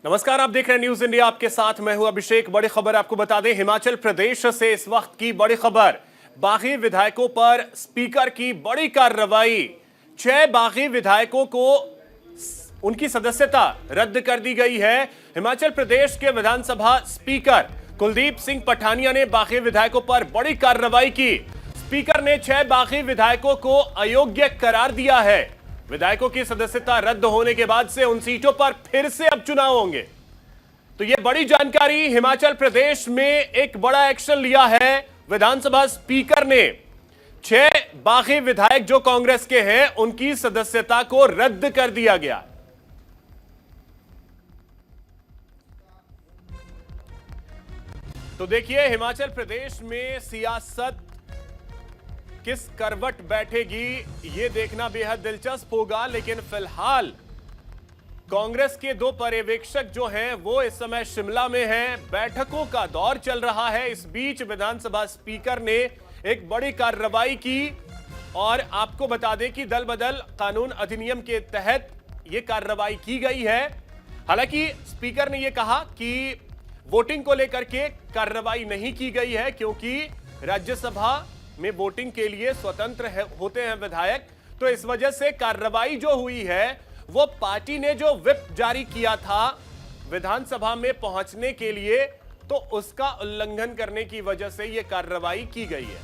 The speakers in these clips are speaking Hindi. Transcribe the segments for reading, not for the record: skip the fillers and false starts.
नमस्कार, आप देख रहे हैं न्यूज इंडिया। आपके साथ मैं हूं अभिषेक। बड़ी खबर आपको बता दें, हिमाचल प्रदेश से इस वक्त की बड़ी खबर। बागी विधायकों पर स्पीकर की बड़ी कार्रवाई। 6 बागी विधायकों को उनकी सदस्यता रद्द कर दी गई है। हिमाचल प्रदेश के विधानसभा स्पीकर कुलदीप सिंह पठानिया ने बागी विधायकों पर बड़ी कार्रवाई की। स्पीकर ने 6 बागी विधायकों को अयोग्य करार दिया है। विधायकों की सदस्यता रद्द होने के बाद से उन सीटों पर फिर से अब चुनाव होंगे। तो यह बड़ी जानकारी। हिमाचल प्रदेश में एक बड़ा एक्शन लिया है विधानसभा स्पीकर ने। 6 बागी विधायक जो कांग्रेस के हैं, उनकी सदस्यता को रद्द कर दिया गया। तो देखिए, हिमाचल प्रदेश में सियासत किस करवट बैठेगी, यह देखना बेहद दिलचस्प होगा। लेकिन फिलहाल कांग्रेस के 2 पर्यवेक्षक जो हैं वो इस समय शिमला में हैं। बैठकों का दौर चल रहा है। इस बीच विधानसभा स्पीकर ने एक बड़ी कार्रवाई की और आपको बता दें कि दल बदल कानून अधिनियम के तहत यह कार्रवाई की गई है। हालांकि स्पीकर ने यह कहा कि वोटिंग को लेकर के कार्रवाई नहीं की गई है, क्योंकि राज्यसभा में वोटिंग के लिए स्वतंत्र होते हैं विधायक। तो इस वजह से कार्रवाई जो हुई है वो पार्टी ने जो व्हिप जारी किया था विधानसभा में पहुंचने के लिए, तो उसका उल्लंघन करने की वजह से यह कार्रवाई की गई है।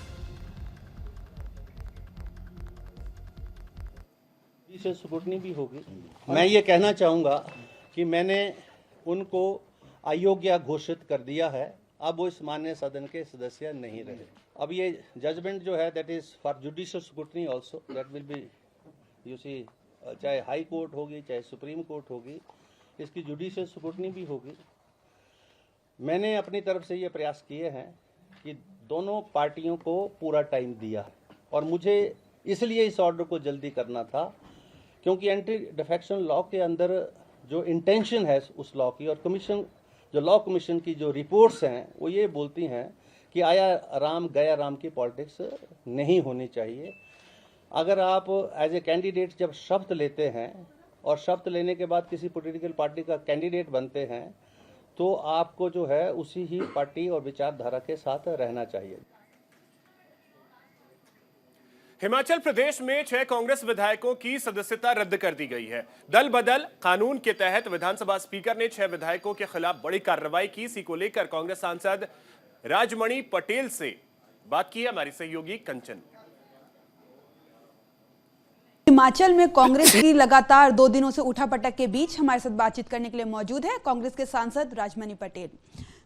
से स्क्रूटनी भी होगी। मैं ये कहना चाहूंगा कि मैंने उनको अयोग्य घोषित कर दिया है। अब वो इस माननीय सदन के सदस्य नहीं रहे। अब ये जजमेंट जो है that is for judicial scrutiny also, that will be you see, चाहे हाई कोर्ट होगी चाहे सुप्रीम कोर्ट होगी, इसकी जुडिशियल स्क्रूटनी भी होगी। मैंने अपनी तरफ से ये प्रयास किए हैं कि दोनों पार्टियों को पूरा टाइम दिया है, और मुझे इसलिए इस ऑर्डर को जल्दी करना था क्योंकि एंटी डिफेक्शन लॉ के अंदर जो इंटेंशन है उस लॉ की, और कमीशन जो लॉ कमीशन की जो रिपोर्ट्स हैं वो ये बोलती हैं कि आया राम गया राम की पॉलिटिक्स नहीं होनी चाहिए। अगर आप एज ए कैंडिडेट जब शपथ लेते हैं और शपथ लेने के बाद किसी पॉलिटिकल पार्टी का कैंडिडेट बनते हैं, तो आपको जो है उसी ही पार्टी और विचारधारा के साथ रहना चाहिए। हिमाचल प्रदेश में 6 कांग्रेस विधायकों की सदस्यता रद्द कर दी गई है। दल बदल कानून के तहत विधानसभा स्पीकर ने 6 विधायकों के खिलाफ बड़ी कार्रवाई की। इसी को लेकर कांग्रेस सांसद राजमणि पटेल से बात की हमारी सहयोगी कंचन। हिमाचल में कांग्रेस की लगातार 2 दिनों से उठापटक के बीच हमारे साथ बातचीत करने के लिए मौजूद है कांग्रेस के सांसद राजमणि पटेल।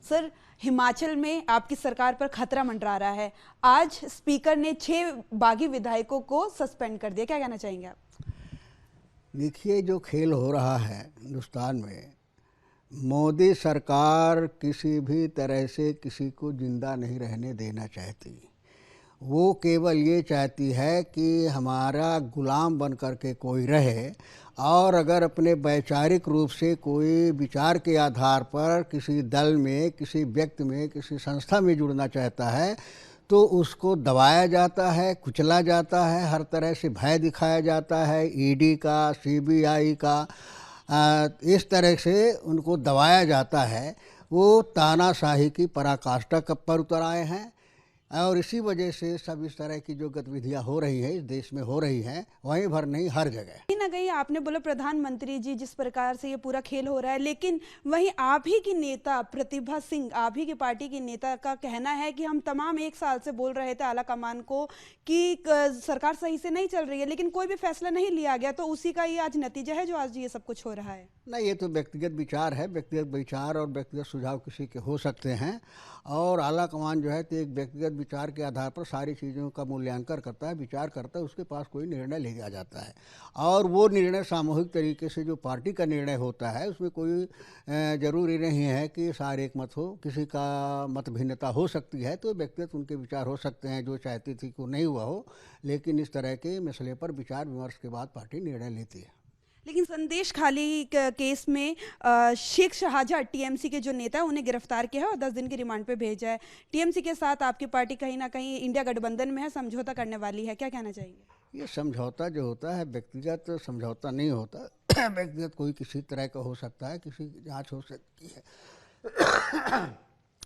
सर, हिमाचल में आपकी सरकार पर खतरा मंडरा रहा है। आज स्पीकर ने 6 बागी विधायकों को सस्पेंड कर दिया, क्या कहना चाहेंगे आप? देखिए, जो खेल हो रहा है हिंदुस्तान में, मोदी सरकार किसी भी तरह से किसी को जिंदा नहीं रहने देना चाहती। वो केवल ये चाहती है कि हमारा गुलाम बन कर के कोई रहे, और अगर अपने वैचारिक रूप से कोई विचार के आधार पर किसी दल में, किसी व्यक्ति में, किसी संस्था में जुड़ना चाहता है, तो उसको दबाया जाता है, कुचला जाता है, हर तरह से भय दिखाया जाता है, ईडी का, सीबीआई का, इस तरह से उनको दबाया जाता है। वो तानाशाही की पराकाष्ठा पर उतर आए हैं, और इसी वजह से सब इस तरह की जो गतिविधियां हो रही हैं इस देश में हो रही हैं, वहीं भर नहीं हर जगह। कहीं ना कहीं आपने बोला प्रधानमंत्री जी जिस प्रकार से ये पूरा खेल हो रहा है, लेकिन वहीं आप ही की नेता प्रतिभा सिंह, आप ही की पार्टी की नेता का कहना है कि हम तमाम 1 साल से बोल रहे थे आला कमान को कि सरकार सही से नहीं चल रही है, लेकिन कोई भी फैसला नहीं लिया गया। तो उसी का ये आज नतीजा है जो आज ये सब कुछ हो रहा है। नहीं, ये तो व्यक्तिगत विचार है। व्यक्तिगत विचार और व्यक्तिगत सुझाव किसी के हो सकते हैं, और आला कमान जो है तो एक व्यक्तिगत विचार के आधार पर सारी चीज़ों का मूल्यांकन करता है, विचार करता है, उसके पास कोई निर्णय ले लिया जाता है, और वो निर्णय सामूहिक तरीके से जो पार्टी का निर्णय होता है उसमें कोई ज़रूरी नहीं है कि सारे एक मत हो। किसी का मत भिन्नता हो सकती है, तो व्यक्तिगत उनके विचार हो सकते हैं जो चाहती थी कि नहीं हुआ हो, लेकिन इस तरह के मसले पर विचार विमर्श के बाद पार्टी निर्णय लेती है। लेकिन संदेश खाली केस में शेख शाहजहां टीएमसी के जो नेता है उन्हें गिरफ्तार किया है और 10 दिन की रिमांड पे भेजा है। टीएमसी के साथ आपकी पार्टी कहीं ना कहीं इंडिया गठबंधन में है, समझौता करने वाली है, क्या कहना चाहिए? ये समझौता जो होता है व्यक्तिगत समझौता नहीं होता, व्यक्तिगत कोई किसी तरह का हो सकता है, किसी की जांच हो सकती है,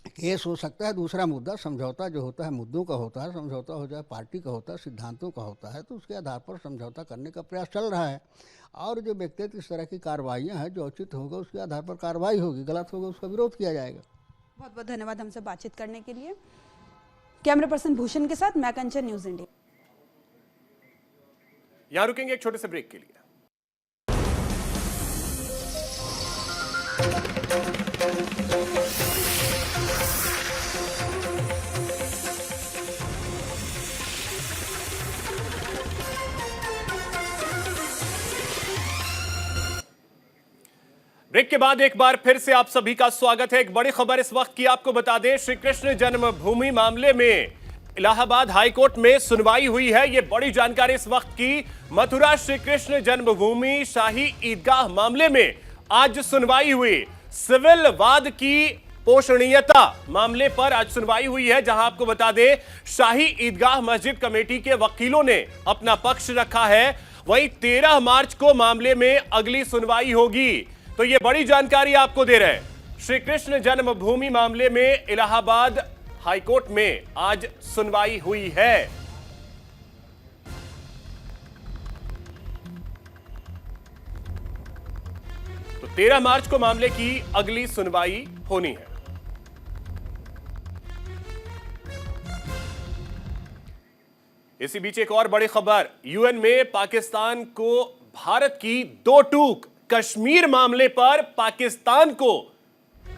केस हो सकता है। दूसरा मुद्दा समझौता जो होता है मुद्दों का होता है, समझौता हो जाए पार्टी का होता है, सिद्धांतों का होता है, तो उसके आधार पर समझौता करने का प्रयास चल रहा है। और जो व्यक्तिगत इस तरह की कार्रवाइयाँ हैं, जो उचित होगा उसके आधार पर कार्रवाई होगी, गलत होगा उसका विरोध किया जाएगा। बहुत बहुत धन्यवाद हमसे बातचीत करने के लिए। कैमरा पर्सन भूषण के साथ मैं कंचन, न्यूज़ इंडिया। यहां रुकेंगे एक छोटे से ब्रेक के लिए। ब्रेक के बाद एक बार फिर से आप सभी का स्वागत है। एक बड़ी खबर इस वक्त की आपको बता दें, श्री कृष्ण जन्मभूमि मामले में इलाहाबाद हाईकोर्ट में सुनवाई हुई है। ये बड़ी जानकारी इस वक्त की। मथुरा श्री कृष्ण जन्मभूमि शाही ईदगाह मामले में आज सुनवाई हुई। सिविल वाद की पोषणीयता मामले पर आज सुनवाई हुई है, जहां आपको बता दें शाही ईदगाह मस्जिद कमेटी के वकीलों ने अपना पक्ष रखा है। वहीं 13 मार्च को मामले में अगली सुनवाई होगी। तो ये बड़ी जानकारी आपको दे रहे हैं। श्री कृष्ण जन्मभूमि मामले में इलाहाबाद हाईकोर्ट में आज सुनवाई हुई है। तो 13 मार्च को मामले की अगली सुनवाई होनी है। इसी बीच एक और बड़ी खबर, यूएन में पाकिस्तान को भारत की दो टूक। कश्मीर मामले पर पाकिस्तान को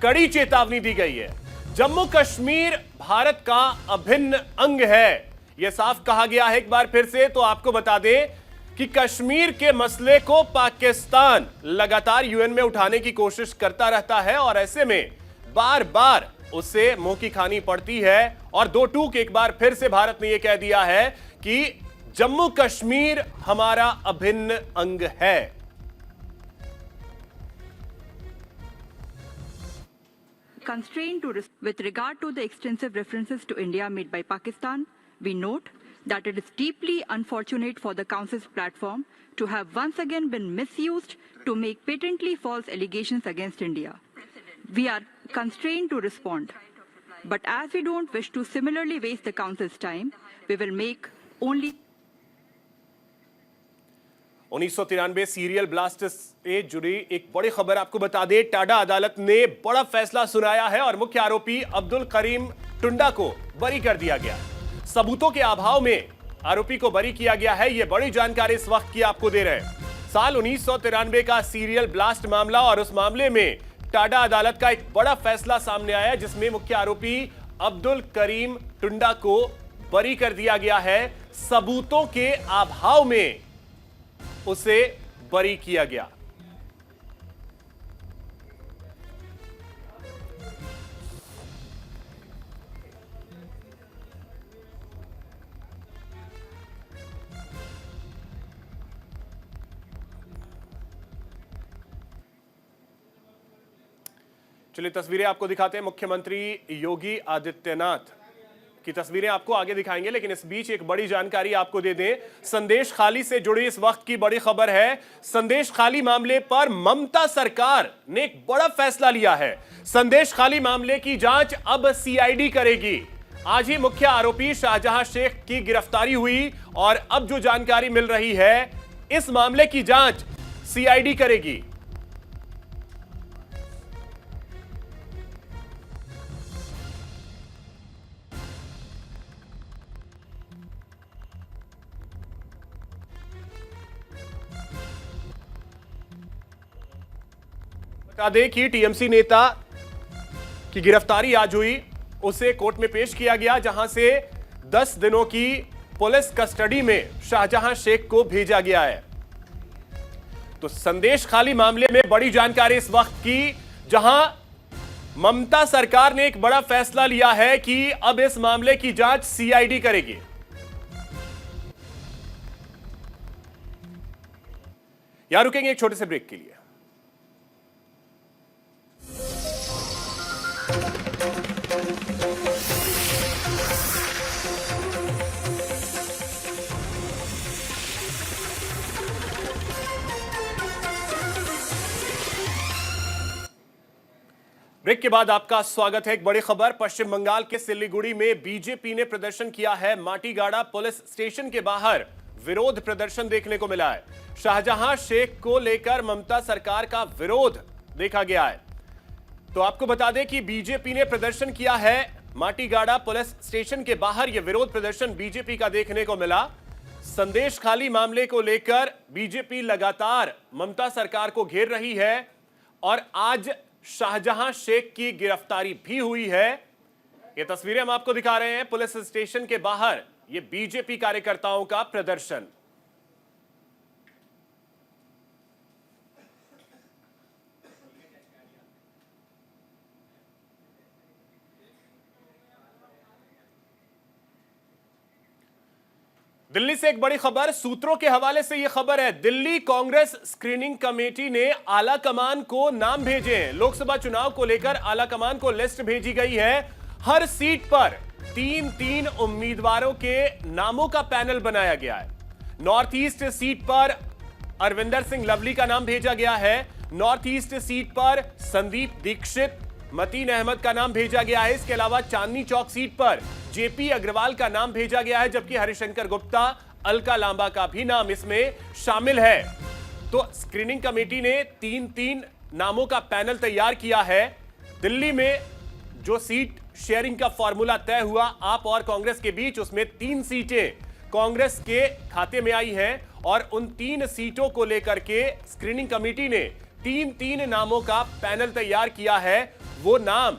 कड़ी चेतावनी दी गई है। जम्मू कश्मीर भारत का अभिन्न अंग है, यह साफ कहा गया है एक बार फिर से। तो आपको बता दें कि कश्मीर के मसले को पाकिस्तान लगातार यूएन में उठाने की कोशिश करता रहता है और ऐसे में बार बार उसे मुंह की खानी पड़ती है। और दो टूक एक बार फिर से भारत ने यह कह दिया है कि जम्मू कश्मीर हमारा अभिन्न अंग है। Constrained with regard to the extensive references to India made by Pakistan, we note that it is deeply unfortunate for the Council's platform to have once again been misused to make patently false allegations against India. We are constrained to respond, but as we don't wish to similarly waste the Council's time, we will make only 1993 serial blast से जुड़ी एक बड़ी खबर आपको बता दें। टाडा अदालत ने बड़ा फैसला सुनाया है और मुख्य आरोपी अब्दुल करीम टुंडा को बरी कर दिया गया। सबूतों के अभाव में आरोपी को बरी किया गया है। यह बड़ी जानकारी इस वक्त की आपको दे रहे हैं। साल 1993 का सीरियल ब्लास्ट मामला और उस मामले में टाडा अदालत का एक बड़ा फैसला सामने आया, जिसमें मुख्य आरोपी अब्दुल करीम टुंडा को बरी कर दिया गया है। सबूतों के अभाव में उसे बरी किया गया। चलिए तस्वीरें आपको दिखाते हैं। मुख्यमंत्री योगी आदित्यनाथ की तस्वीरें आपको आगे दिखाएंगे, लेकिन इस बीच एक बड़ी जानकारी आपको दे दें। संदेश खाली से जुड़ी इस वक्त की बड़ी खबर है। संदेश खाली मामले पर ममता सरकार ने एक बड़ा फैसला लिया है। संदेश खाली मामले की जांच अब सीआईडी करेगी। आज ही मुख्य आरोपी शाहजहां शेख की गिरफ्तारी हुई और अब जो जानकारी मिल रही है, इस मामले की जांच सीआईडी करेगी। बता दें कि टीएमसी नेता की गिरफ्तारी आज हुई, उसे कोर्ट में पेश किया गया, जहां से 10 दिनों की पुलिस कस्टडी में शाहजहां शेख को भेजा गया है। तो संदेश खाली मामले में बड़ी जानकारी इस वक्त की, जहां ममता सरकार ने एक बड़ा फैसला लिया है कि अब इस मामले की जांच सीआईडी करेगी। यहां रुकेंगे एक छोटे से ब्रेक के लिए। ब्रेक के बाद आपका स्वागत है। एक बड़ी खबर, पश्चिम बंगाल के सिलीगुड़ी में बीजेपी ने प्रदर्शन किया है। माटीगाड़ा पुलिस स्टेशन के बाहर विरोध प्रदर्शन देखने को मिला है। शाहजहां शेख को लेकर ममता सरकार का विरोध देखा गया है। तो आपको बता दें कि बीजेपी ने प्रदर्शन किया है माटीगाड़ा पुलिस स्टेशन के बाहर। यह विरोध प्रदर्शन बीजेपी का देखने को मिला। संदेश खाली मामले को लेकर बीजेपी लगातार ममता सरकार को घेर रही है और आज शाहजहां शेख की गिरफ्तारी भी हुई है। ये तस्वीरें हम आपको दिखा रहे हैं पुलिस स्टेशन के बाहर, ये बीजेपी कार्यकर्ताओं का प्रदर्शन। दिल्ली से एक बड़ी खबर, सूत्रों के हवाले से यह खबर है, दिल्ली कांग्रेस स्क्रीनिंग कमेटी ने आला कमान को नाम भेजे। लोकसभा चुनाव को लेकर आला कमान को लिस्ट भेजी गई है। हर सीट पर 3-3 उम्मीदवारों के नामों का पैनल बनाया गया है। नॉर्थ ईस्ट सीट पर अरविंदर सिंह लवली का नाम भेजा गया है। नॉर्थ ईस्ट सीट पर संदीप दीक्षित, मतीन अहमद का नाम भेजा गया है। इसके अलावा चांदनी चौक सीट पर जेपी अग्रवाल का नाम भेजा गया है, जबकि हरिशंकर गुप्ता, अलका लांबा का भी नाम इसमें शामिल है। तो स्क्रीनिंग कमेटी ने 3-3 नामों का पैनल तैयार किया है। दिल्ली में जो सीट शेयरिंग का फॉर्मूला तय हुआ आप और कांग्रेस के बीच, उसमें 3 सीटें कांग्रेस के खाते में आई हैं और उन 3 सीटों को लेकर के स्क्रीनिंग कमेटी ने 3-3 नामों का पैनल तैयार किया है। वो नाम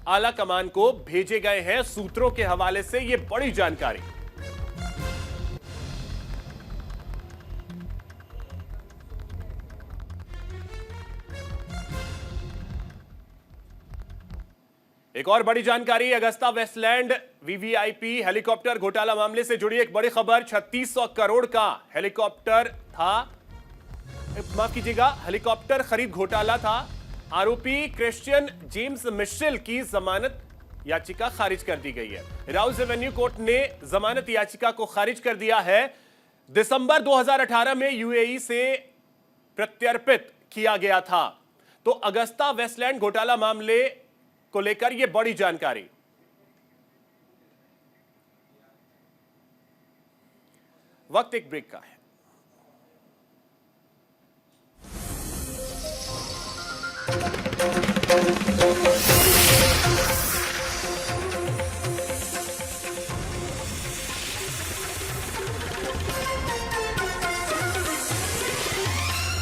आला कमान को भेजे गए हैं। सूत्रों के हवाले से यह बड़ी जानकारी। एक और बड़ी जानकारी, अगस्ता वेस्टलैंड वीवीआईपी हेलीकॉप्टर घोटाला मामले से जुड़ी एक बड़ी खबर। 3600 करोड़ का हेलीकॉप्टर था, माफ कीजिएगा, हेलीकॉप्टर खरीद घोटाला था। आरोपी क्रिश्चियन जेम्स मिशेल की जमानत याचिका खारिज कर दी गई है। राउज एवेन्यू कोर्ट ने जमानत याचिका को खारिज कर दिया है। दिसंबर 2018 में यूएई से प्रत्यर्पित किया गया था। तो अगस्ता वेस्टलैंड घोटाला मामले को लेकर यह बड़ी जानकारी। वक्त एक ब्रेक का है।